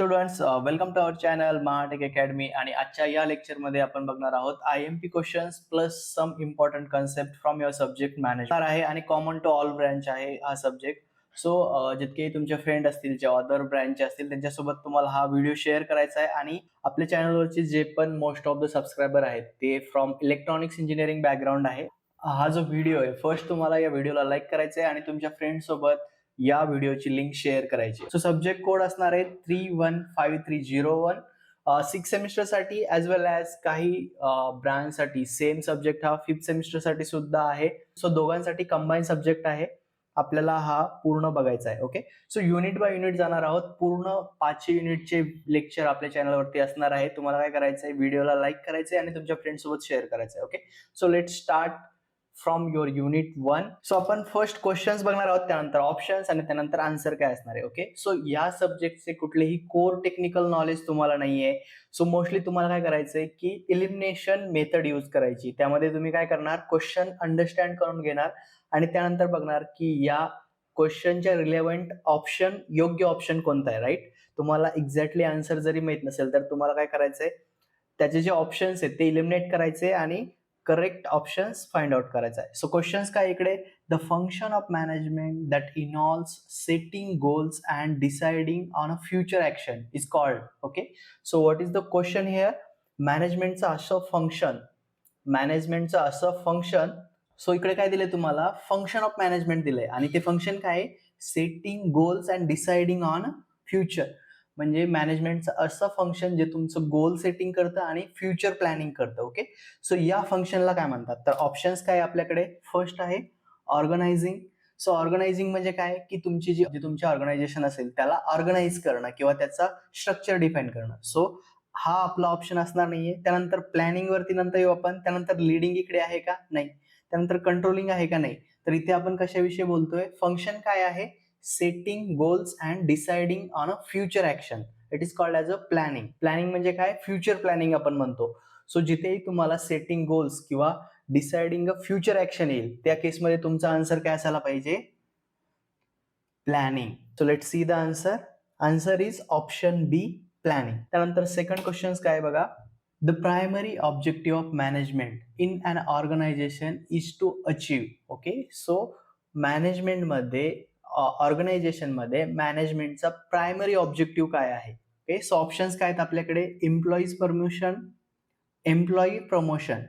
Students, welcome to our channel Mahatech academy. आणि आजच्या या लेक्चरमध्ये आपण बघणार आहोत IMP questions plus some important concept from your subject management आहे आणि कॉमन टू ऑल ब्रँच आहे हा सब्जेक्ट. सो जितकेही तुमचे फ्रेंड असतील जे अदर ब्रँच असतील त्यांच्यासोबत तुम्हाला हा व्हिडिओ शेअर करायचा आहे. आणि आपल्या चॅनलवरचे जे पण मोस्ट ऑफ द सबस्क्रायबर आहेत ते फ्रॉम इलेक्ट्रॉनिक्स इंजिनिअरिंग बॅकग्राऊंड आहे. हा जो व्हिडिओ आहे फर्स्ट तुम्हाला या व्हिडिओला लाईक करायचा आहे आणि तुमच्या फ्रेंड सोबत या व्हिडिओची लिंक शेअर करायची. सो सब्जेक्ट कोड असणार आहे 315301. 6 सेमिस्टर साठी ॲज वेल ॲज काही ब्रांच साठी सेम सब्जेक्ट हा 5th सेमिस्टर साठी सुद्धा आहे. सो दोघांसाठी कंबाईन सब्जेक्ट आहे. आपल्याला हा पूर्ण बघायचा आहे. Okay, so unit by unit जाणार आहोत. पूर्ण 500 युनिटचे लेक्चर आपल्या चॅनलवरती असणार आहे. तुम्हाला काय करायचं आहे, व्हिडिओला लाईक करायचं आहे आणि तुमच्या फ्रेंड सोबत शेअर करायचं आहे. Okay, so let start from your unit 1. So आपण फर्स्ट क्वेश्चन्स बघणार आहोत, त्यानंतर ऑप्शन्स आणि त्यानंतर आन्सर काय असणार आहे. ओके, सो या सब्जेक्टचे कुठलेही कोर टेक्निकल नॉलेज तुम्हाला नाहीये. सो मोस्टली तुम्हाला काय करायचंय की एलिमिनेशन मेथड यूज करायची. त्यामध्ये तुम्ही काय करणार, क्वेश्चन अंडरस्टँड करून घेणार आणि त्यानंतर बघणार की या क्वेश्चनच्या रिलेव्हंट ऑप्शन, योग्य ऑप्शन कोणता आहे. राईट, तुम्हाला एक्झॅक्टली आन्सर जरी माहित नसेल तर तुम्हाला काय करायचंय, त्याचे जे ऑप्शन्स आहेत ते इलिमिनेट करायचे आणि करेक्ट ऑप्शन्स फाइंड आउट करायचा आहे. सो क्वेश्चन्स काय इकडे, the function of management that involves setting goals and deciding on a future action is called. Okay, so what is the question here, मॅनेजमेंटचं असं फंक्शन. सो इकडे काय दिले तुम्हाला, फंक्शन ऑफ मॅनेजमेंट दिलंय आणि ते फंक्शन काय आहे, setting goals and deciding on future. म्हणजे मॅनेजमेंटचं असं फंक्शन जे तुमचं गोल सेटिंग करतं आणि फ्युचर प्लॅनिंग करतं. ओके, सो या फंक्शनला काय म्हणतात, तर ऑप्शन्स काय आपल्याकडे, फर्स्ट आहे ऑर्गनायझिंग. सो ऑर्गनायझिंग म्हणजे काय की तुमची जी तुमची ऑर्गनायझेशन असेल त्याला ऑर्गनाइज करणं किंवा त्याचा स्ट्रक्चर डिफाईन करणं. सो हा आपला ऑप्शन असणार नाहीये. त्यानंतर प्लॅनिंग वरती नंतर येऊ आपण. त्यानंतर लिडिंग इकडे आहे का, नाही. त्यानंतर कंट्रोलिंग आहे का, नाही. तर इथे आपण कशाविषयी बोलतोय, फंक्शन काय आहे, setting goals and deciding on a future action. It is called as a planning. Planning म्हणजे काय, फ्युचर प्लॅनिंग आपण म्हणतो. सो जिथेही तुम्हाला सेटिंग गोल्स किंवा डिसाइडिंग अ फ्युचर ऍक्शन येईल त्या केसमध्ये तुमचा आन्सर काय असायला पाहिजे, planning. So let see the answer. Answer is option B, planning. त्यानंतर सेकंड क्वेश्चन काय बघा, the primary objective of management in an organisation is to achieve. Okay, so मॅनेजमेंटमध्ये, organisation मध्ये मॅनेजमेंटचा प्रायमरी ऑब्जेक्टिव्ह काय आहे. ओके, सो ऑप्शन्स काय आहेत आपल्याकडे, employee promotion.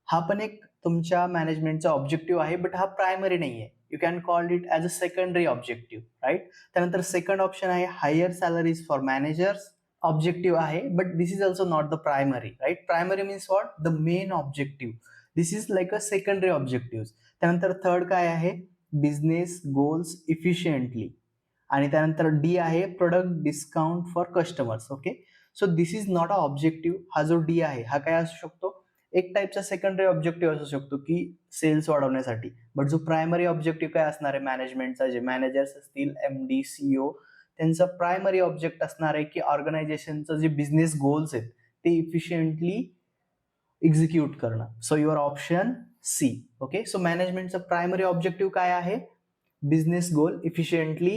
हा पण एक तुमच्या मॅनेजमेंटचा ऑब्जेक्टिव्ह आहे, बट हा प्रायमरी नाहीये. You can call it as a secondary objective. Right, त्यानंतर सेकंड ऑप्शन आहे higher salaries for managers. Objective आहे, but this is also not the primary. Right, primary means what, the main objective. This is like a secondary objective. त्यानंतर third काय आहे, business goals efficiently. आणि त्यानंतर D आहे product discount for customers. Okay, so this is not a objective. हा जो D आहे हा काय असू शकतो, एक टाईपचा सेकंडरी ऑब्जेक्टिव्ह असू शकतो की सेल्स वाढवण्यासाठी. बट जो प्रायमरी ऑब्जेक्टिव्ह काय असणार आहे मॅनेजमेंटचा, जे मॅनेजर्स असतील, MD CEO, त्यांचा प्रायमरी ऑब्जेक्ट असणार आहे की ऑर्गनायझेशनचं जे बिझनेस गोल्स आहेत ते इफिशियंटली एक्झिक्यूट करणं. So your option C. Okay, so मॅनेजमेंटचा प्रायमरी ऑब्जेक्टिव्ह काय आहे, बिझनेस गोल इफिशियंटली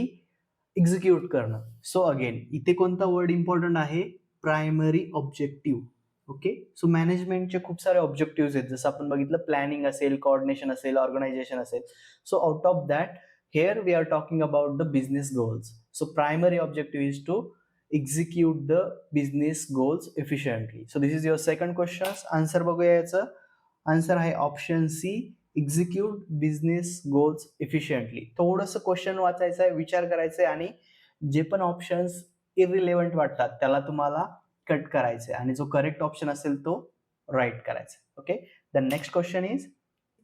एक्झिक्यूट करणं. सो अगेन इथे कोणता वर्ड इम्पॉर्टंट आहे, प्रायमरी ऑब्जेक्टिव्ह. ओके, सो मॅनेजमेंटचे खूप सारे ऑब्जेक्टिव्ह आहेत, जसं आपण बघितलं प्लॅनिंग असेल, कोऑर्डिनेशन असेल, ऑर्गनायझेशन असेल. So out of that here we are talking about the business goals. So primary objective is to execute the business goals efficiently. So this is your second question. Answer बघूया याचं. Answer आहे option C, execute business goals efficiently. थोडंसं question वाचायचं आहे, विचार करायचा आहे आणि जे पण ऑप्शन्स इरिलेव्हंट वाटतात त्याला तुम्हाला कट करायचे आणि जो करेक्ट ऑप्शन असेल तो राईट करायचा. Okay, the next question is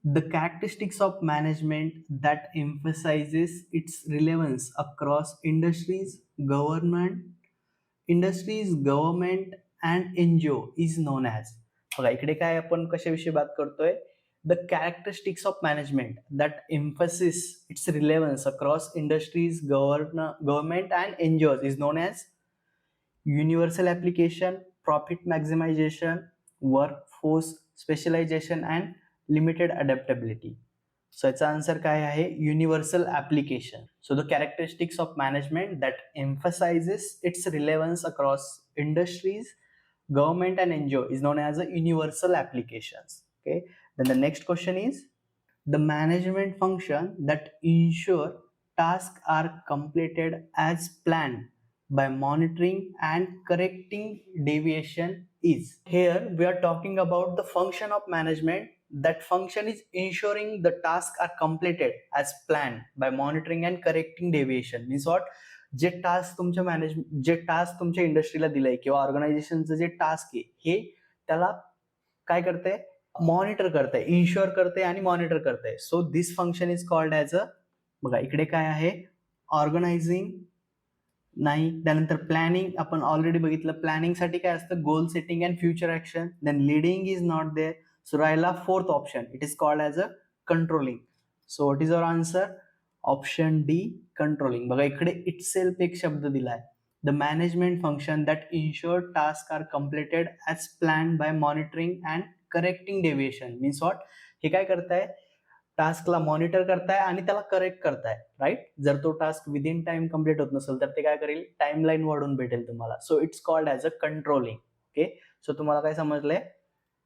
the characteristics of management that emphasizes its relevance across industries, government and NGO is known as. बघा इकडे काय आपण कशाविषयी बात करतोय, the characteristics of management that emphasizes its relevance across industries, government and NGOs is known as universal application, profit maximization, workforce specialization and limited adaptability. So याचा answer काय आहे? Universal application. So the characteristics of management that emphasises it's relevance across industries, government and NGO is known as a universal applications. Okay. Then the next question is the management function that ensure tasks are completed as planned by monitoring and correcting deviation is. Here we are talking about the function of management. That function is ensuring the tasks are completed as planned by monitoring and correcting deviation. Means what? जे task तुमच्या इंडस्ट्रीला दिलंय किंवा ऑर्गनायझेशनचं जे task आहे हे त्याला काय करते? मॉनिटर करते, इन्शुअर करते आणि मॉनिटर करते. So this function is called as अ, बघा इकडे काय आहे? ऑर्गनायझिंग नाही, त्यानंतर प्लॅनिंग आपण ऑलरेडी बघितलं. प्लॅनिंगसाठी काय असतं? Goal setting and future action. Then leading is not there. So राहिला fourth option, it is called as a controlling. So what is our answer? Option D, controlling. बघा इकडे इटसेल्फ एक शब्द दिलाय. The management function that ensure task are completed as plan by monitoring and correcting deviation. Means what? हे काय करताय? टास्कला monitor करताय आणि त्याला करेक्ट करताय, राईट? जर तो टास्क विदिन टाइम कम्प्लीट होत नसेल तर ते काय करेल? टाइमलाईन वाढून भेटेल तुम्हाला. So it's called as a controlling. Okay. So तुम्हाला काय समजलंय?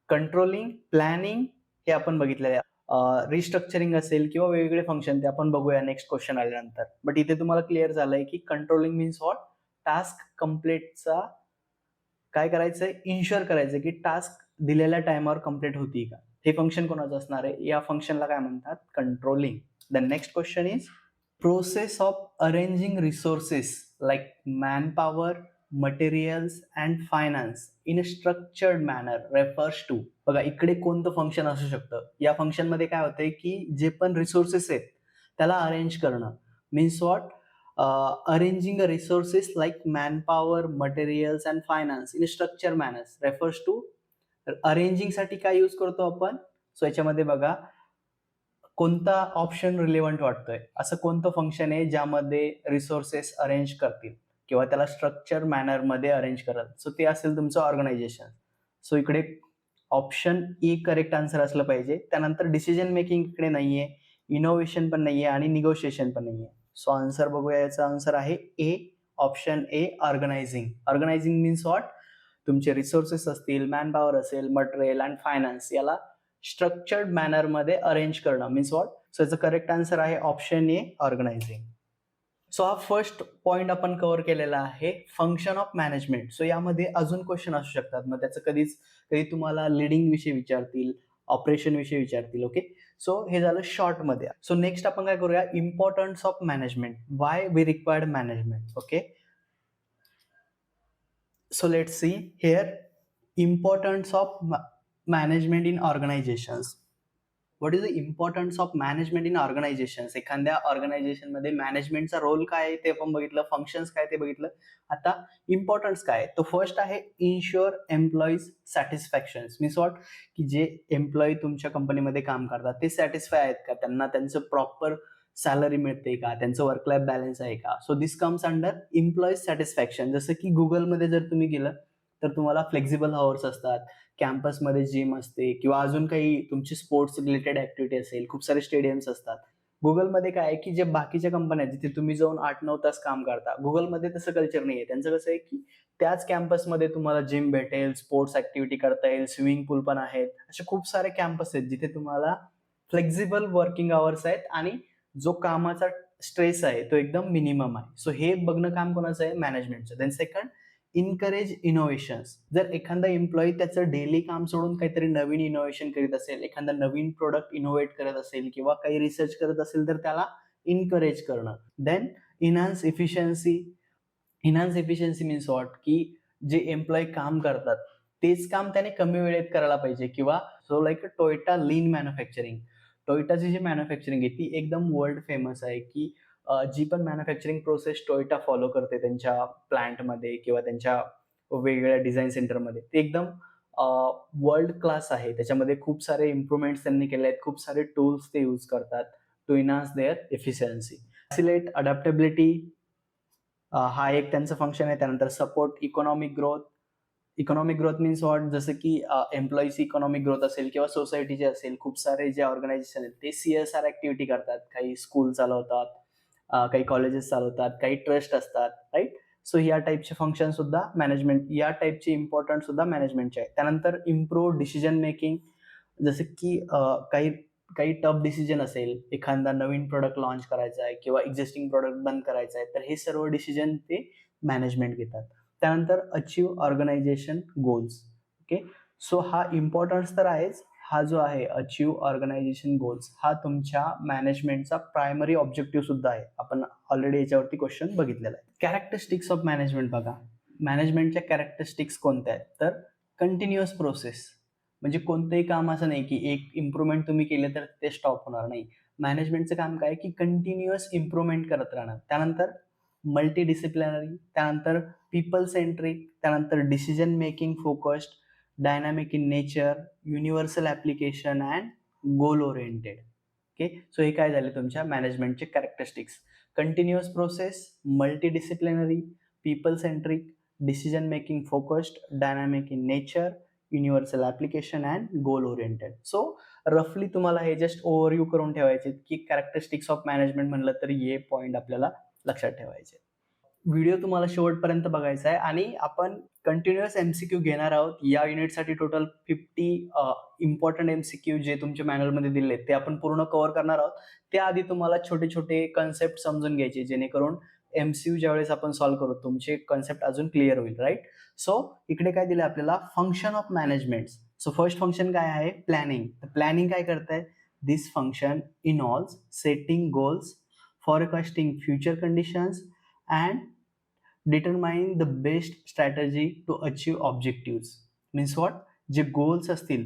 कंट्रोलिंग, प्लॅनिंग हे आपण बघितलेलं आहे. रिस्ट्रक्चरिंग असेल किंवा वेगवेगळे फंक्शन ते आपण बघूया नेक्स्ट क्वेश्चन आल्यानंतर. बट इथे तुम्हाला क्लिअर झालंय की कंट्रोलिंग मीन्स व्हॉट? टास्क कम्प्लीटचा काय करायचंय? इन्शुअर करायचं की टास्क दिलेल्या टाइमवर कम्प्लीट होती का. हे फंक्शन कोणाचं असणार आहे? या फंक्शनला काय म्हणतात? Controlling. The next question is process of arranging resources like manpower, materials and finance in a structured manner refers to. बघा इकडे कोणतं फंक्शन असू शकतं? या फंक्शन मध्ये काय होतंय की जे पण रिसोर्सेस आहेत त्याला अरेंज करणं. Means what? Arranging a resources like manpower, materials and finance in a structure manners refers to. Arranging साठी काय यूज करतो आपण? सो याच्यामध्ये बघा कोणता ऑप्शन रिलेव्हंट वाटतोय? असं कोणतं फंक्शन आहे ज्यामध्ये रिसोर्सेस अरेंज करतील किंवा त्याला स्ट्रक्चर मॅनर मध्ये अरेंज करल? सो ते असेल तुमचं ऑर्गनायझेशन. सो इकडे ऑप्शन ए करेक्ट आन्सर असलं पाहिजे. त्यानंतर डिसिजन मेकिंग इकडे नाहीये, इनोव्हेशन पण नाहीये आणि निगोशिएशन पण नाहीये. सो आन्सर बघूया. याचा आन्सर आहे A, option A, organizing. Organizing means what? तुमचे रिसोर्सेस असतील, मॅनपॉवर असेल, मटेरियल अँड फायनान्स याला स्ट्रक्चर्ड मॅनर मध्ये अरेंज करणं. Means what? सो याचं करेक्ट आन्सर आहे ऑप्शन ए, ऑर्गनायझिंग. सो हा फर्स्ट पॉइंट आपण कव्हर केलेला आहे, फंक्शन ऑफ मॅनेजमेंट. सो यामध्ये अजून क्वेश्चन असू शकतात. मग त्याचं कधी तुम्हाला लिडिंग विषयी विचारतील, ऑपरेशन विषयी विचारतील. ओके. सो हे झालं शॉर्ट मध्ये. सो नेक्स्ट आपण काय करूया? Importance of management. Why we required management. Okay. So let's see here importance of management in organizations. What is the importance of management in organizations? एखाद्या organisation मध्ये मॅनेजमेंटचा role काय आहे ते आपण बघितलं, फंक्शन्स काय ते बघितलं. आता इम्पॉर्टन्स काय? तो फर्स्ट आहे ensure employees satisfaction. Means what? की जे एम्प्लॉई तुमच्या कंपनीमध्ये काम करतात ते सॅटिस्फाय आहेत का? त्यांना त्यांचं प्रॉपर सॅलरी मिळते का? त्यांचं वर्क लाईफ बॅलन्स आहे का? So this comes under employees satisfaction. जसं की गुगलमध्ये जर तुम्ही गेलं तर तुम्हाला फ्लेक्झिबल आवर्स असतात, कॅम्पसमध्ये जिम असते किंवा अजून काही तुमची स्पोर्ट्स रिलेटेड ऍक्टिव्हिटी असेल, खूप सारे स्टेडियम्स असतात. गुगलमध्ये काय आहे की जे बाकीच्या कंपन्या आहेत जिथे तुम्ही जाऊन 8-9 तास काम करता, गुगलमध्ये तसं कल्चर नाहीये. त्यांचं कसं आहे की त्याच कॅम्पसमध्ये तुम्हाला जिम भेटेल, स्पोर्ट्स ऍक्टिव्हिटी करता येईल, स्विमिंग पूल पण आहेत. असे खूप सारे कॅम्पस आहेत जिथे तुम्हाला फ्लेक्झिबल वर्किंग आवर्स आहेत आणि जो कामाचा स्ट्रेस आहे तो एकदम मिनिमम आहे. सो हे बघणं काम कोणाचं आहे? मॅनेजमेंटचं. Then second, encourage innovations. जर एखादा एम्प्लॉई त्याचं डेली काम सोडून काहीतरी नवीन इनोव्हेशन करीत असेल, एखादा नवीन प्रोडक्ट इनोव्हेट करत असेल किंवा काही रिसर्च करत असेल तर त्याला इनकरेज करणं. Then enhance efficiency. Enhance efficiency means what? की जे एम्प्लॉई काम करतात तेच काम त्याने कमी वेळेत करायला पाहिजे किंवा सो लाईक टोयोटा लीन मॅन्युफॅक्चरिंग. टोयोटाची जी मॅन्युफॅक्चरिंग आहे ती एकदम वर्ल्ड फेमस आहे की जी पण मॅन्युफॅक्चरिंग प्रोसेस टोयोटा फॉलो करते त्यांच्या प्लांटमध्ये किंवा त्यांच्या वेगवेगळ्या डिझाईन सेंटरमध्ये ते एकदम वर्ल्ड क्लास आहे. त्याच्यामध्ये खूप सारे इम्प्रुव्हमेंट्स त्यांनी केले आहेत, खूप सारे टूल्स ते यूज करतात to enhance their efficiency. Facilitate adaptability हा एक त्यांचं फंक्शन आहे. त्यानंतर support economic growth, economic growth means what, जसं की एम्प्लॉईची इकॉनॉमिक ग्रोथ असेल किंवा सोसायटीचे असेल, खूप सारे जे ऑर्गनायझेशन आहेत ते CSR ॲक्टिव्हिटी करतात. काही स्कूल चालवतात, काही कॉलेजेस चालवतात, काही ट्रस्ट असतात, राइट? सो या टाइपचे फंक्शन सुद्धा मॅनेजमेंट, या टाइपचे इम्पॉर्टंट सुद्धा मॅनेजमेंटचे आहे. त्यानंतर इम्प्रूव्ह डिसिजन मेकिंग, जसं की काही काही टफ डिसिजन असेल, एखादा नवीन प्रॉडक्ट लॉन्च करायचा आहे किंवा एक्झिस्टिंग प्रॉडक्ट बंद करायचा आहे, तर हे सर्व डिसिजन ते मॅनेजमेंट घेतात. त्यानंतर achieve organisation goals. Okay, so हा इम्पॉर्टन्स तर आहेच. हा जो आहे अचीव्ह ऑर्गनायझेशन गोल्स, हा तुमच्या मॅनेजमेंटचा प्रायमरी ऑब्जेक्टिव्ह सुद्धा आहे. आपण ऑलरेडी याच्यावरती क्वेश्चन बघितलेला आहे. कॅरेक्टरिस्टिक्स ऑफ मॅनेजमेंट बघा. मॅनेजमेंटच्या कॅरेक्टरिस्टिक्स कोणत्या आहेत? तर कंटिन्युअस प्रोसेस, म्हणजे कोणतंही काम असं नाही की एक इम्प्रुव्हमेंट तुम्ही केलं तर ते स्टॉप होणार नाही. मॅनेजमेंटचं काम काय की कंटिन्युअस इम्प्रुव्हमेंट करत राहणं. त्यानंतर मल्टी डिसिप्लिनरी, त्यानंतर पीपल सेंट्रिक, त्यानंतर decision making focused, dynamic in nature, universal application and goal oriented. Okay, so हे काय झाले तुमच्या मॅनेजमेंटचे characteristics. Continuous process, multi disciplinary, people centric, decision making focused, dynamic in nature, universal application and goal oriented. So रफली तुम्हाला हे just overview करून ठेवायचे की कॅरेक्टरिस्टिक्स ऑफ मॅनेजमेंट म्हणलं तर हे पॉईंट आपल्याला लक्षात ठेवायचे. व्हिडिओ तुम्हाला शेवटपर्यंत बघायचा आहे आणि आपण कंटिन्युअस MCQ घेणार आहोत. या युनिटसाठी टोटल 50 इम्पॉर्टंट MCQ जे तुमच्या मॅन्युअलमध्ये दिले ते आपण पूर्ण कव्हर करणार आहोत. त्याआधी तुम्हाला छोटे छोटे कन्सेप्ट समजून घ्यायचे, जेणेकरून MCQ ज्यावेळेस आपण सॉल्व्ह करू तुमचे कन्सेप्ट अजून क्लिअर होईल, राईट? सो इकडे काय दिलं आपल्याला, function of management. So first function काय आहे? प्लॅनिंग. प्लॅनिंग काय करताय? This function involves setting goals, forecasting future conditions and determining the best strategy to achieve objectives. Means what? जे गोल्स असतील,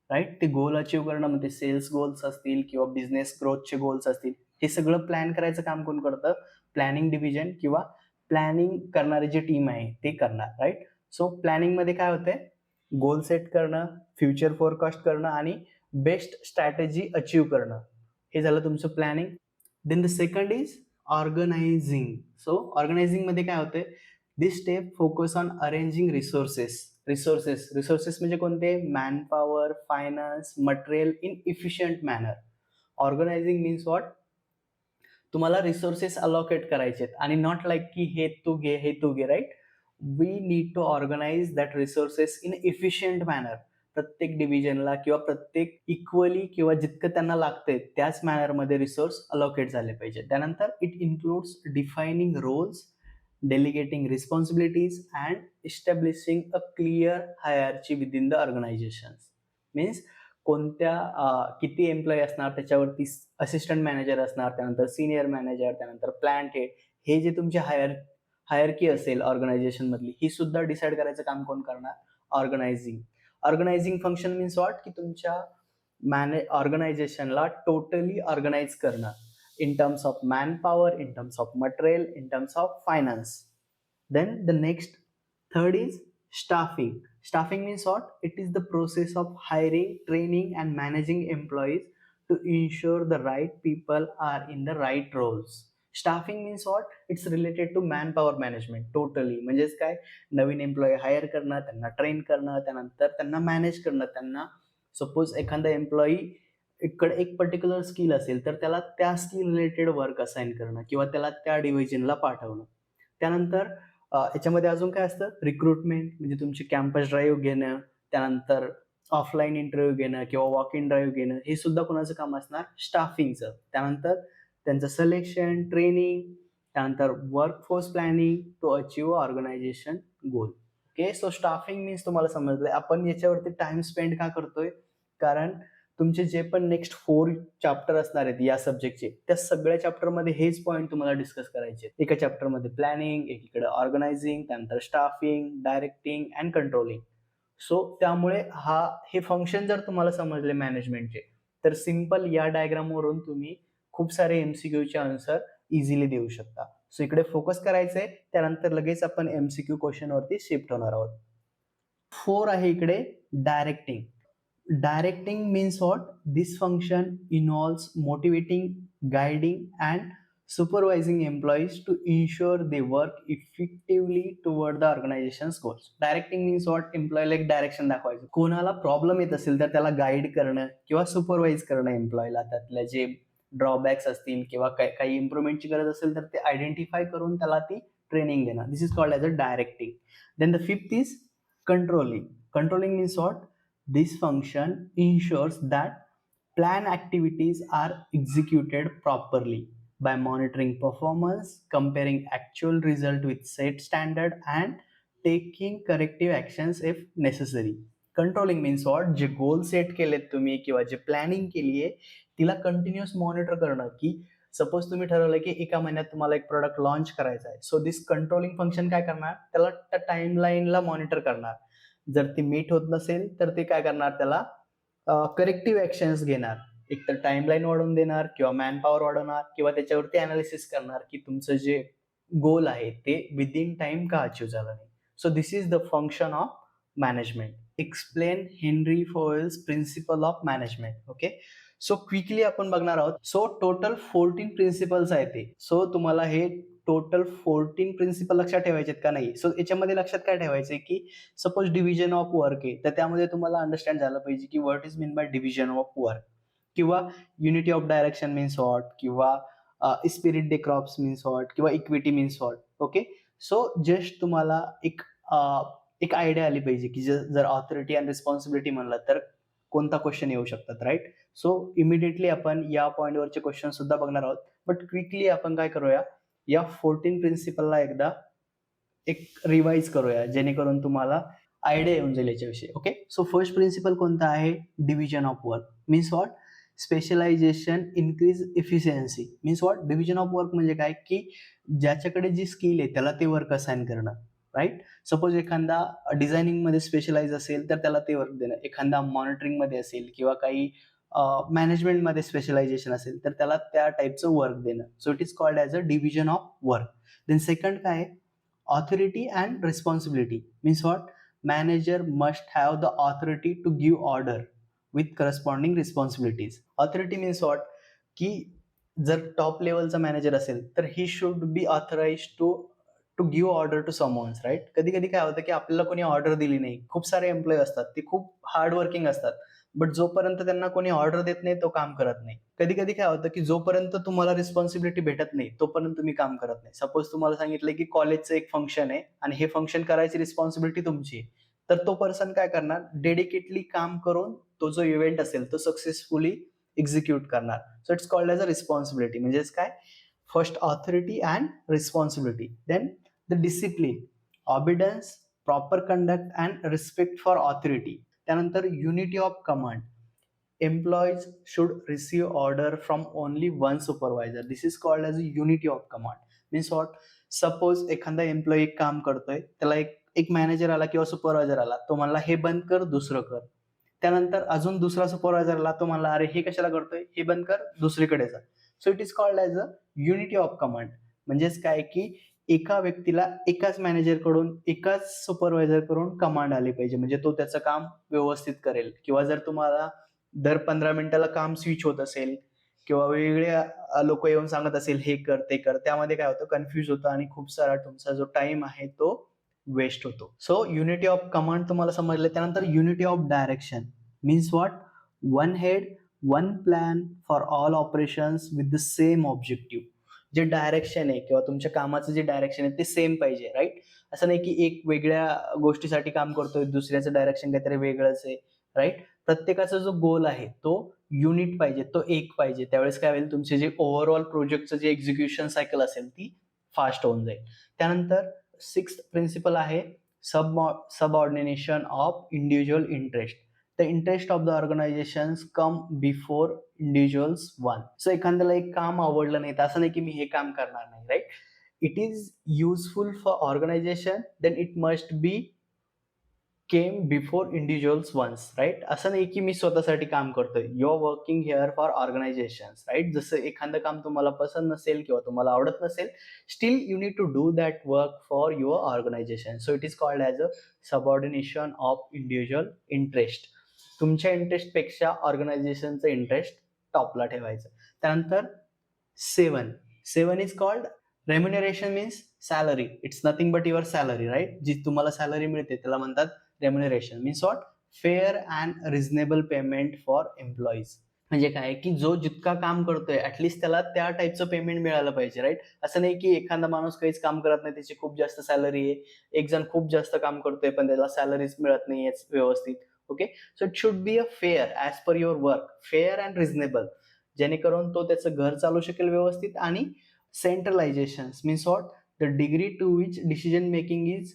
राईट, ते गोल अचीव्ह करणं, म्हणजे सेल्स गोल्स असतील किंवा बिझनेस ग्रोथचे गोल्स असतील, हे सगळं प्लॅन करायचं काम कोण करतं? प्लॅनिंग डिव्हिजन किंवा प्लॅनिंग करणारी जी टीम आहे ते करणार, राईट? सो प्लॅनिंग मध्ये काय होतंय? गोल सेट करणं, फ्युचर फोरकास्ट करणं आणि बेस्ट स्ट्रॅटेजी अचीव्ह करणं, हे झालं तुमचं planning. Then the second is organizing. So organizing मध्ये काय होते? This step focus on arranging resources. Resources म्हणजे कोणते? Man power, finance, material in efficient manner. Organizing means what? तुम्हाला रिसोर्सेस अलोकेट करायचे आणि नॉट लाईक की हे तू घे, हे तू घे, right? We need to organise that resources in efficient manner. प्रत्येक डिव्हिजनला किंवा प्रत्येक इक्वली किंवा जितकं त्यांना लागतंय त्याच मॅनरमध्ये रिसोर्स अलोकेट झाले पाहिजे. त्यानंतर it includes defining roles, delegating responsibilities and establishing a clear hierarchy within the organization. Means कोणत्या किती एम्प्लॉई असणार, त्याच्यावरती असिस्टंट मॅनेजर असणार, त्यानंतर सिनियर मॅनेजर, त्यानंतर प्लांट हेड, हे जे तुमचे हायरकी असेल ऑर्गनायझेशन मधली, ही सुद्धा डिसाईड करायचं काम कोण करणार? Organising. Organising function means what? की तुमच्या ऑर्गनायझेशनला टोटली ऑर्गनाइज करणं, in terms of manpower, in terms of material, in terms of finance. Then the next third is staffing. Staffing means what? It is the process of hiring, training and managing employees to ensure the right people are in the right roles. Staffing means what? It's related to manpower management totally. म्हणजेच काय? नवीन employee higher करणं, त्यांना train करणं, त्यानंतर त्यांना manage करणं. त्यांना suppose एखादा एम्प्लॉई इकडे एक पर्टिक्युलर स्किल असेल तर त्याला त्या स्किल रिलेटेड वर्क असाइन करणं किंवा त्याला त्या डिव्हिजनला पाठवणं. त्यानंतर याच्यामध्ये अजून काय असतं? रिक्रुटमेंट, म्हणजे तुमची कॅम्पस ड्राईव्ह घेणं, त्यानंतर ऑफलाईन इंटरव्ह्यू घेणं किंवा वॉक इन ड्राईव्ह घेणं, हे सुद्धा कोणाचं काम असणार? स्टाफिंगचं. त्यानंतर त्यांचं सिलेक्शन, ट्रेनिंग, त्यानंतर workforce planning to achieve organisation goal. Okay, so staffing means तुम्हाला समजलंय. आपण याच्यावरती टाइम स्पेंड का करतोय? कारण तुमचे जे पण नेक्स्ट 4 चॅप्टर असणार आहेत या सब्जेक्टचे, त्या सगळ्या चॅप्टरमध्ये हेच पॉईंट तुम्हाला डिस्कस करायचे. एका चॅप्टरमध्ये प्लॅनिंग, एकीकडे ऑर्गनायझिंग, त्यानंतर staffing, directing and controlling. So त्यामुळे हे फंक्शन जर तुम्हाला समजले मॅनेजमेंटचे, तर सिंपल या डायग्राम वरून तुम्ही खूप सारे MCQचे आन्सर इझिली देऊ शकता. सो इकडे फोकस करायचंय, त्यानंतर लगेच आपण MCQ क्वेश्चन वरती शिफ्ट होणार आहोत. 4 आहे इकडे directing. Directing means what? This function involves motivating, guiding and supervising employees to ensure they work effectively toward the organization's goals. Directing means what? एम्प्लॉयला एक डायरेक्शन दाखवायचं. कोणाला प्रॉब्लेम येत असेल तर त्याला गाईड करणं किंवा सुपरवाइज करणं एम्प्लॉयला, त्यातल्या जे ड्रॉबॅक्स असतील किंवा काही इम्प्रुव्हमेंटची गरज असेल तर ते आयडेंटिफाय करून त्याला ती ट्रेनिंग देणं. This is called as a directing. Then the fifth is controlling. Controlling means what? This function ensures that plan activities are executed properly by monitoring performance, comparing actual result with set standard, and taking corrective actions if necessary. Controlling means what? जे goal set केलेत तुम्ही किंवा जे planning केली आहे तिला continuous monitor करणं. की सपोज तुम्ही ठरवलं की एका महिन्यात तुम्हाला एक प्रोडक्ट लॉन्च करायचा आहे, सो दिस कंट्रोलिंग फंक्शन काय करणार? त्याला त्या टाइमलाईनला मॉनिटर करणार. जर ती मीट होत नसेल तर ते काय करणार? त्याला करेक्टिव्ह ऍक्शन्स घेणार. एक तर टाइमलाईन वाढवून देणार किंवा मॅन पॉवर वाढवणार किंवा त्याच्यावरती अनालिसिस करणार की तुमचं जे गोल आहे ते विदिन टाइम का अचीव्ह झालं नाही. So this is the function of management. Explain Henri Fayol's principle of management. Okay, so quickly आपण बघणार आहोत. सो टोटल 14 प्रिन्सिपल्स आहेत ते. सो तुम्हाला हे टोटल 14 प्रिन्सिपल लक्षात ठेवायचे का नाही? सो याच्यामध्ये लक्षात काय ठेवायचंय की सपोज डिव्हिजन ऑफ वर्क आहे तर त्यामध्ये तुम्हाला अंडरस्टँड झालं पाहिजे की what is mean by division of work, किंवा unity of direction means what, किंवा spirit de corps means what, किंवा equity means what. Okay, so just तुम्हाला एक आयडिया आली पाहिजे की जर ऑथॉरिटी अँड रिस्पॉन्सिबिलिटी म्हणलं तर कोणता क्वेश्चन येऊ शकतात, राईट? सो इमिडिएटली आपण या पॉईंटवरचे क्वेश्चन सुद्धा बघणार आहोत. बट क्विकली आपण काय करूया, या 14 प्रिन्सिपलला एकदा एक रिवाइज करूया जेणेकरून तुम्हाला आयडिया येऊन जाईल याच्याविषयी. ओके, सो फर्स्ट प्रिन्सिपल कोणता आहे? Division of work means what? Specialization increase efficiency. Means what? Division of work म्हणजे काय की ज्याच्याकडे जी स्किल आहे त्याला ते वर्क असाइन करणं, राईट? सपोज एखादा डिझायनिंग मध्ये स्पेशलाइज असेल तर त्याला ते वर्क देणं, एखादा मॉनिटरिंग मध्ये असेल किंवा काही मॅनेजमेंट मध्ये स्पेशलायझेशन असेल तर त्याला त्या टाईपचं वर्क देणं. So it is called as a division of work. Then second काय? Authority and responsibility means what? Manager must have the authority to give order with corresponding responsibilities. Authority means what? की जर top लेवलचा manager असेल तर ही should be authorize to give order to someone's, right? कधी कधी काय होतं की आपल्याला कोणी ऑर्डर दिली नाही, खूप सारे एम्प्लॉई असतात ते खूप हार्ड वर्किंग असतात, बट जोपर्यंत त्यांना कोणी ऑर्डर देत नाही तो काम करत नाही. कधी कधी काय होतं की जोपर्यंत तुम्हाला रिस्पॉन्सिबिलिटी भेटत नाही तोपर्यंत तुम्ही काम करत नाही. सपोज तुम्हाला सांगितलं की कॉलेजचं एक फंक्शन आहे आणि हे फंक्शन करायची रिस्पॉन्सिबिलिटी तुमची आहे, तर तो पर्सन काय करणार? डेडिकेटली काम करून तो जो इव्हेंट असेल तो सक्सेसफुली एक्झिक्यूट करणार. So it's called as a responsibility. म्हणजेच काय? First authority and responsibility. Then the discipline, obedience, proper conduct and respect for authority. त्यानंतर unity of command. Employees should receive order from only one supervisor. This is called as a unity of command. Means what? Suppose एखादा employee एक काम करतोय, त्याला एक manager आला किंवा supervisor आला, तो म्हणला हे बंद कर, दुसरं कर. त्यानंतर अजून दुसरा सुपरवायझर आला, तो म्हणला अरे हे कशाला करतोय, हे बंद कर, दुसरीकडे जा. So it is called as a unity of command. म्हणजेच काय की एका व्यक्तीला एकाच मॅनेजर कडून एकाच सुपरवायझर कडून कमांड आली पाहिजे, म्हणजे तो त्याचं काम व्यवस्थित करेल. किंवा जर तुम्हाला दर 15 मिनिटाला काम स्विच होत असेल किंवा वेगवेगळे लोक येऊन सांगत असेल हे कर ते कर, त्यामध्ये काय होतं? कन्फ्युज होतं आणि खूप सारा तुमचा जो टाइम आहे तो वेस्ट होतो. सो युनिटी ऑफ कमांड तुम्हाला समजलं. त्यानंतर unity of direction means what? One head, one plan for all operations with the same objective. जे डायरेक्शन आहे किंवा तुमच्या कामाचं जे डायरेक्शन आहे ते सेम पाहिजे, राईट? असं नाही की एक वेगळ्या गोष्टीसाठी काम करतोय, दुसऱ्याचं डायरेक्शन काहीतरी वेगळंच आहे, राईट? प्रत्येकाचा जो गोल आहे तो युनिट पाहिजे, तो एक पाहिजे. त्यावेळेस काय होईल? तुमचे जे ओव्हरऑल प्रोजेक्टचं जे एक्झिक्युशन सायकल असेल ती फास्ट होऊन जाईल. त्यानंतर सिक्स्थ प्रिन्सिपल आहे subordination of individual interest. The interest of the organisations come before individuals one. So एखाद्याला एक काम आवडलं नाही तर असं नाही की मी हे काम करणार नाही, right? It is useful for organization, then it must be came before individuals ones, right? असं नाही की मी स्वतःसाठी काम करतोय. You are working here for organizations, right? जसं एखादं काम तुम्हाला पसंत नसेल किंवा तुम्हाला आवडत नसेल, still you need to do that work for your organization. So it is called as a subordination of individual interest. तुमच्या इंटरेस्टपेक्षा ऑर्गनायझेशनचं इंटरेस्ट टॉपला ठेवायचं. त्यानंतर 7 7 is called remuneration, means salary. It's nothing but your salary, right? जी तुम्हाला salary मिळते त्याला म्हणतात remuneration. Means what? Fair and reasonable payment for employees. म्हणजे काय की जो जितका काम करतोय ऍटलिस्ट त्याला त्या टाईपचं पेमेंट मिळालं पाहिजे, राईट? असं नाही की एखादा माणूस काहीच काम करत नाही, त्याची खूप जास्त सॅलरी आहे, एक जण खूप जास्त काम करतोय पण त्याला सॅलरीज मिळत नाहीये व्यवस्थित. Okay, so it should be a fair as per your work, fair and reasonable, जेणेकरून तो त्याचं घर चालू शकेल व्यवस्थित. आणि centralization means what? The degree to which decision making is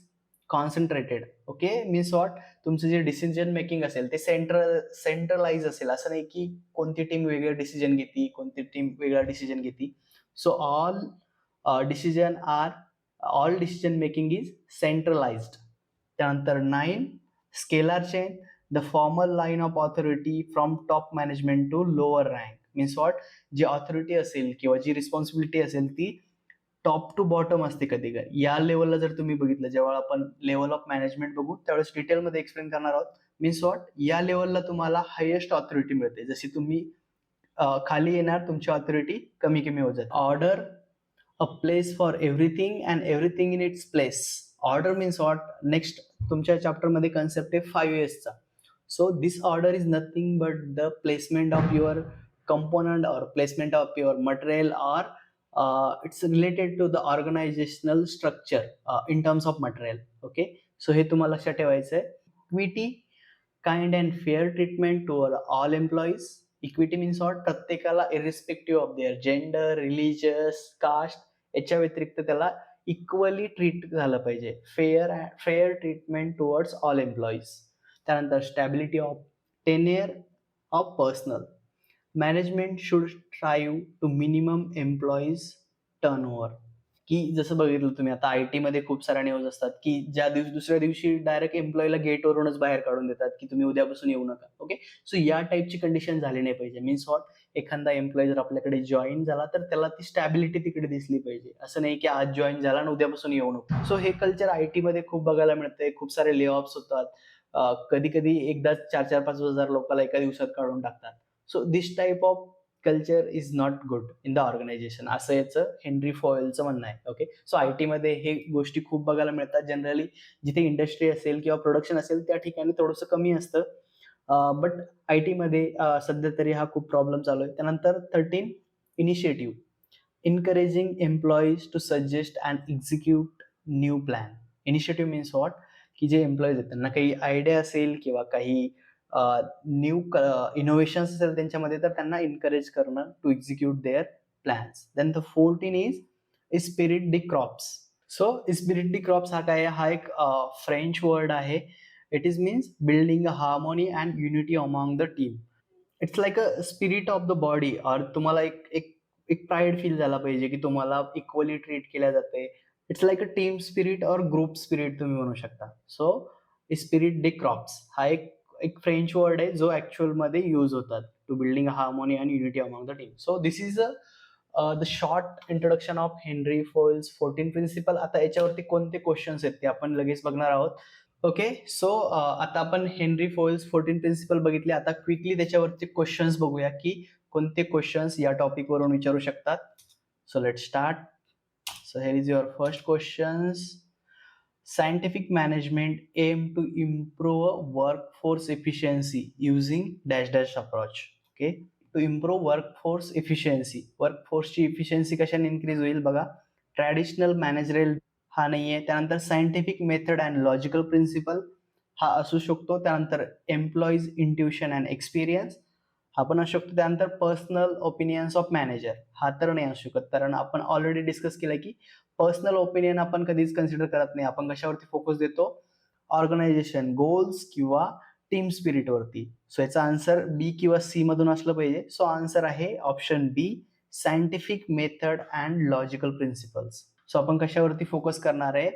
concentrated. Okay, means what? तुमचं जे डिसिजन मेकिंग असेल ते सेंट्रलाइज असेल. असं नाही की कोणती टीम वेगळं डिसिजन घेते, कोणती टीम वेगळा डिसिजन घेते. So all decision making is centralized. त्यानंतर 9, scalar chain, the formal line of authority from top management to lower rank. Means what? जी ऑथॉरिटी असेल किंवा जी रिस्पॉन्सिबिलिटी असेल ती टॉप टू बॉटम असते. कधी कधी या लेवलला जर तुम्ही बघितलं, जेव्हा आपण लेवल ऑफ मॅनेजमेंट बघू त्यावेळेस डिटेलमध्ये एक्सप्लेन करणार आहोत. Means what? या लेवलला तुम्हाला हायेस्ट ऑथॉरिटी मिळते. जशी तुम्ही खाली येणार तुमची ऑथॉरिटी कमी कमी होत जाते. Order, a place for everything and everything in its place. Order means what? Next तुमच्या चॅप्टरमध्ये कन्सेप्ट आहे 5 Sचा. So this order is nothing but the placement of your component or placement of your material, or it's related to the organizational structure in terms of material. Okay, so हे तुम्हाला लक्षात ठेवायचं आहे. Equity, kind and fair treatment to all employees. Equity means what? प्रत्येकाला irrespective of their gender, religious, caste याच्या व्यतिरिक्त त्याला equally treat झालं पाहिजे. Fair treatment towards all employees. त्यानंतर stability of tenure of personal. Management should strive to minimum employees turnover. की जसं बघितलं तुम्ही आता IT मध्ये खूप साऱ्या न्यूज असतात की दुसऱ्या दिवशी डायरेक्ट एम्प्लॉईला गेटवरूनच बाहेर काढून देतात की तुम्ही उद्यापासून येऊ नका. ओके, सो या टाईपची कंडिशन झाली नाही पाहिजे. Means what? एखादा एम्प्लॉई जर आपल्याकडे जॉईन झाला तर त्याला ती स्टॅबिलिटी तिकडे दिसली पाहिजे. असं नाही की आज जॉईन झाला आणि उद्यापासून येऊ नको. सो हे कल्चर IT मध्ये खूप बघायला मिळतंय. खूप सारे ले ऑफ्स होतात. कधी कधी एकदा 4,000-5,000 लोकांना एका दिवसात काढून टाकतात. So this type of culture is not good in the organization, असं याचं हेनरी फॉयलचं म्हणणं आहे. ओके, सो IT मध्ये हे गोष्टी खूप बघायला मिळतात. जनरली जिथे इंडस्ट्री असेल किंवा प्रोडक्शन असेल त्या ठिकाणी थोडंसं कमी असतं. बट IT मध्ये सध्या तरी हा खूप प्रॉब्लेम चालू आहे. त्यानंतर 13, initiative, encouraging employees to suggest and execute new plan. Initiative means what? की जे एम्प्लॉईज आहेत त्यांना काही आयडिया असेल किंवा काही न्यू इनोव्हेशन्स असेल त्यांच्यामध्ये, तर त्यांना एनकरेज करणं to execute their plans. Then the 14 is spirit de corps. So spirit de corps हा काय? हा एक फ्रेंच वर्ड आहे. It is means building a harmony and unity among the team. It's like a spirit of the body. और तुम्हाला एक एक एक प्राईड फील झाला पाहिजे की तुम्हाला इक्वली ट्रीट केल्या जाते. It's like a team spirit और ग्रुप स्पिरिट तुम्ही म्हणू शकता. सो स्पिरिट डी क्रॉप्स हा एक एक फ्रेंच वर्ड आहे जो ऍक्च्युअल मध्ये यूज होतात to building harmony and unity among the team. So this is the short introduction of Henri Fayol's 14 principle. आता याच्यावरती कोणते क्वेश्चन्स आहेत ते आपण लगेच बघणार आहोत. ओके, सो आता आपण हेनरी फोइल्स 14 प्रिन्सिपल बघितले. आता क्विकली त्याच्यावरती क्वेश्चन्स बघूया की कोणते क्वेश्चन्स या टॉपिक वरून विचारू शकतात. So let start. So hair is your first questions. Scientific management aim to improve workforce efficiency using dash dash approach. Okay, to improve workforce efficiency. Workforce ची efficiency कशाने increase होईल बघा. ट्रॅडिशनल मॅनेजरियल हा नाहीये. त्यानंतर scientific method and logical principle हा असू शकतो. त्यानंतर एम्प्लॉईज इंट्युशन अँड एक्सपिरियन्स हा पण असू शकतो. त्यानंतर पर्सनल ओपिनियन्स ऑफ मॅनेजर हा तर नाही असू शकत, कारण आपण ऑलरेडी डिस्कस केलं की पर्सनल ओपिनियन आपण कधीच कन्सिडर करत नाही. आपण कशावरती फोकस देतो? ऑर्गनायझेशन गोल्स किंवा टीम स्पिरिट वरती. सो याचा आन्सर बी किंवा सी मधून असलं पाहिजे. सो आन्सर आहे option B, scientific method and logical principles. So आपण कशावरती फोकस करणार आहे?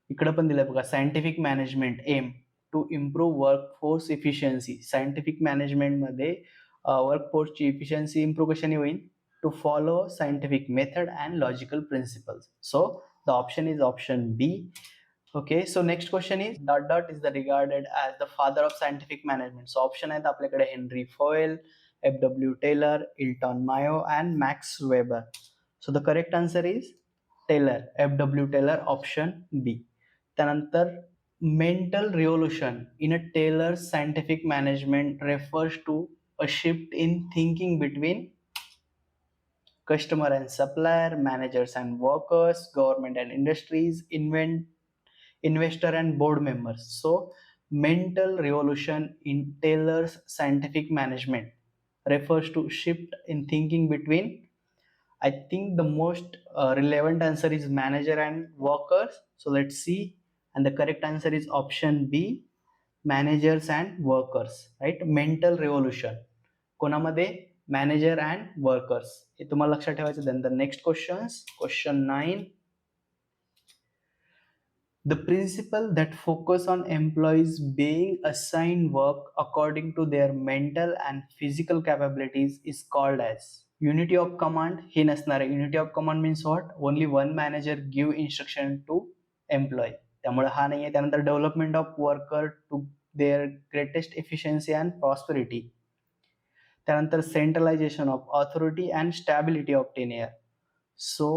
इकडे पण दिलंय बघा, scientific management aim to improve workforce efficiency. Scientific management मध्ये वर्कफोर्सची इफिशियन्सी इम्प्रूव्ह कशाने होईल? To follow scientific method and logical principles. So the option is option B. Okay, so next question is dot dot is the regarded as the father of scientific management. So option आहेत आपल्याकडे Henri Fayol, F.W. Taylor, Elton Mayo and Max Weber. So the correct answer is Taylor, FW Taylor, option B. त्यानंतर mental revolution in a Taylor's scientific management refers to a shift in thinking between customer and supplier, managers and workers, government and industries, investor and board members. So mental revolution in Taylor's scientific management refers to shift in thinking between, I think the most relevant answer is manager and workers. So let's see. And the correct answer is option B, managers and workers, right? Mental revolution. कोणामध्ये? Manager and workers. हे तुम्हाला लक्षात ठेवायचं. Then the next questions. Question 9. The principle that focus on employees being assigned work according to their mental and physical capabilities is called as unity of command. हे नसणार आहे. Unity of command means what? Only one manager give instruction to employee. त्यामुळे हा नाही आहे. त्यानंतर development of worker to their greatest efficiency and prosperity. त्यानंतर centralisation of authority and stability of tenure. So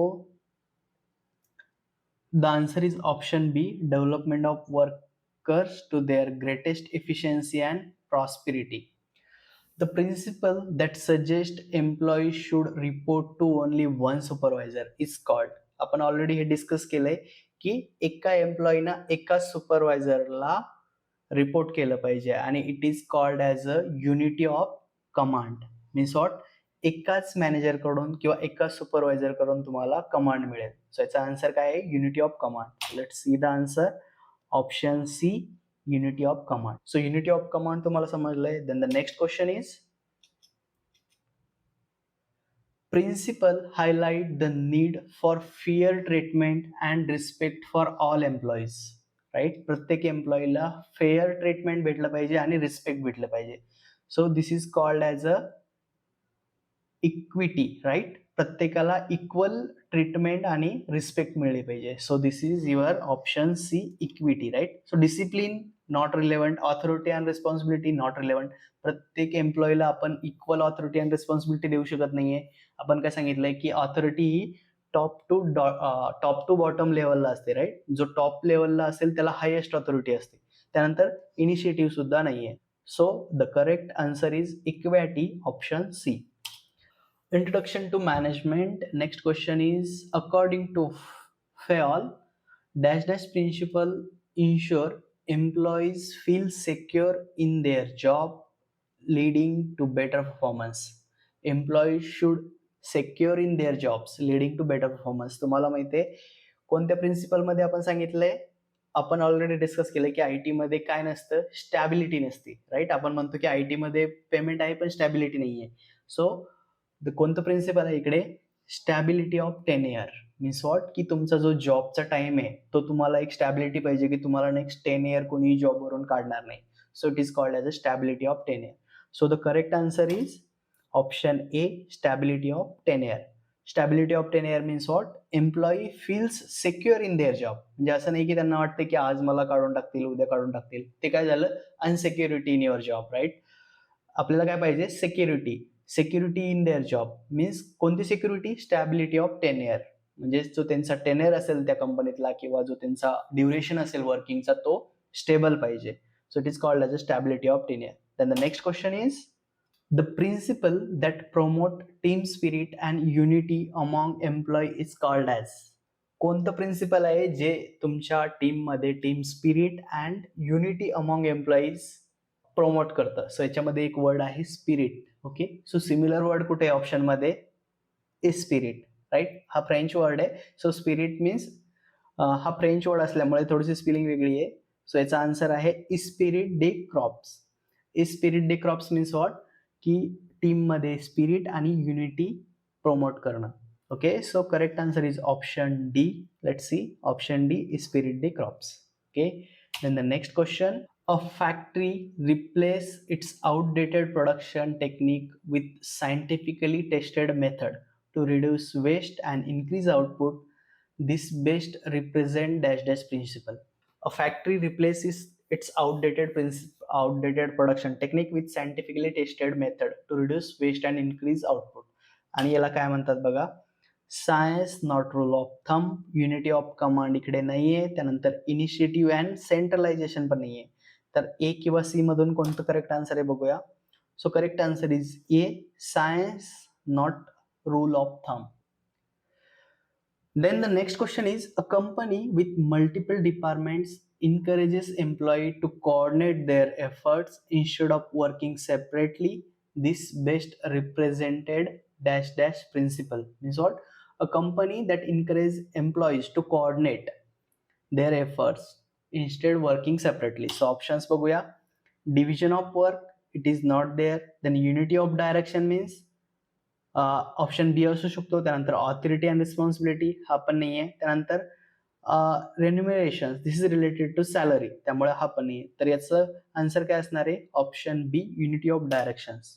the answer is option B, development of workers to their greatest efficiency and prosperity. The principle that suggests employees should report to only one supervisor is called. आपण already हे discuss केलंय की एका एम्प्लॉईना एका सुपरवायझरला report केलं पाहिजे आणि it is called as a unity of command. Means what? एकाच मॅनेजर कडून किंवा एकाच सुपरवायझर कडून तुम्हाला कमांड मिळेल. सो याचा आन्सर काय आहे? Unity of command. Let's see the answer. Option C, unity of command. So unity of command तुम्हाला समजलंय. Then the next question is principle highlight the need for fair treatment and respect for all employees. Right? प्रत्येक एम्प्लॉईला fair treatment भेटलं पाहिजे आणि respect भेटलं पाहिजे. So this is called as a equity. Right? प्रत्येकाला इक्वल ट्रीटमेंट आणि respect मिळली पाहिजे. So this is your option C, equity. Right? So discipline not relevant, authority and responsibility not relevant. प्रत्येक एम्प्लॉईला आपण इक्वल ऑथॉरिटी अँड रिस्पॉन्सिबिलिटी देऊ शकत नाहीये. आपण काय सांगितलंय की ऑथॉरिटी ही टॉप टू बॉटम लेवलला असते. राईट? जो टॉप लेवलला असेल त्याला हायेस्ट ऑथॉरिटी असते. त्यानंतर इनिशिएटिव्ह सुद्धा नाहीये. So the correct answer is equity, option C. Introduction to management. Next question is, according to Fayol, dash dash principle ensure employees feel secure in their job, leading to better performance. Employees should secure in their jobs, leading to better performance. तुम्हाला माहिती आहे कोणत्या principal मध्ये आपण सांगितलंय? आपण already discuss केलं की आयटी मध्ये काय नसतं? स्टॅबिलिटी नसते. राईट? आपण म्हणतो की आयटी मध्ये पेमेंट आहे पण स्टॅबिलिटी नाहीये. सो कोणतं प्रिन्सिपल आहे इकडे? Stability of tenure. Means what? की तुमचा जो जॉबचा टाइम आहे तो तुम्हाला एक स्टॅबिलिटी पाहिजे की तुम्हाला नेक्स्ट 10 इयर कोणी जॉबवरून काढणार नाही. So it is called as a stability of tenure. So the correct answer is option A, stability of tenure. Stability of tenure means what? Employee feels secure in their job. म्हणजे असं नाही की त्यांना वाटतं की आज मला काढून टाकतील, उद्या काढून टाकतील. ते काय झालं? अनसिक्युरिटी इन युअर जॉब. राईट? आपल्याला काय पाहिजे? Security. Security in their job means कोणती सिक्युरिटी? Stability of tenure. म्हणजे जो त्यांचा टेन्युअर असेल त्या कंपनीतला किंवा जो त्यांचा ड्युरेशन असेल वर्किंगचा तो स्टेबल पाहिजे. So it is called as a stability of tenure. Then the next question is the principle that promote team spirit and unity among employee is called as. कोणतं प्रिन्सिपल आहे जे तुमच्या टीममध्ये team spirit and unity among employees promote करतं? So याच्यामध्ये एक word आहे spirit. Okay? So similar word कुठे आहे ऑप्शन मध्ये? स्पिरिट. राईट? हा फ्रेंच वर्ड आहे. सो स्पिरिट मीन्स हा फ्रेंच वर्ड असल्यामुळे थोडीशी स्पेलिंग वेगळी आहे. सो याचा आन्सर आहे esprit de corps. Esprit de corps means what? की टीम मध्ये स्पिरिट आणि युनिटी प्रमोट करणं. Okay? So correct answer is option D. Let's see. Option D, esprit de corps. Okay? Then the next question. A factory replace its outdated production technique with scientifically tested method to reduce waste and increase output. This best represent dash dash principle. A factory replaces its outdated production technique with scientifically tested method to reduce waste and increase output. आणि याला काय म्हणतात बघा? Science not rule of thumb, unity of command इकडे नाहीये, त्यानंतर initiative and सेंट्रलायझेशन पण नाहीये. तर ए किंवा सी मधून कोणतं करेक्ट आन्सर आहे बघूया. So correct answer is a, science not rule of thumb. Then the next question is, a company with multiple departments encourages employee to coordinate their efforts instead of working separately. This best represented dash dash principle. Means what? A company that encourages employees to coordinate their efforts instead working separately. So options बघूया. Division of work, it is not there. Then unity of direction means option B असू शकतो. त्यानंतर authority and responsibility हा पण नाही आहे. त्यानंतर रेन्युमरेशन, दिस is related to salary, त्यामुळे हा पण नाही. तर याचं आन्सर काय असणार आहे? Option B, unity of directions.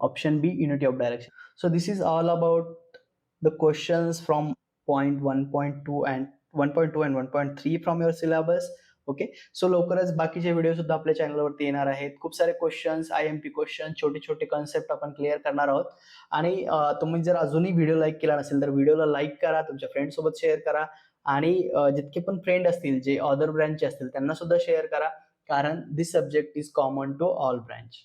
Option B, unity of direction. So this is all about the questions from point 1.2 and 1.2 and 1.3 from your syllabus. Okay, so लवकरच बाकीचे व्हिडिओ सुद्धा आपल्या चॅनलवरती येणार आहेत. खूप सारे क्वेश्चन्स, IMP क्वेश्चन, छोटे छोटे कॉन्सेप्ट आपण क्लिअर करणार आहोत. आणि तुम्ही जर अजूनही व्हिडिओ लाईक केला नसेल तर व्हिडिओला लाईक करा, तुमच्या फ्रेंड सोबत शेअर करा आणि जितके पण फ्रेंड असतील जे अदर ब्रँचचे असतील त्यांना सुद्धा शेअर करा, कारण this subject is common to all branch.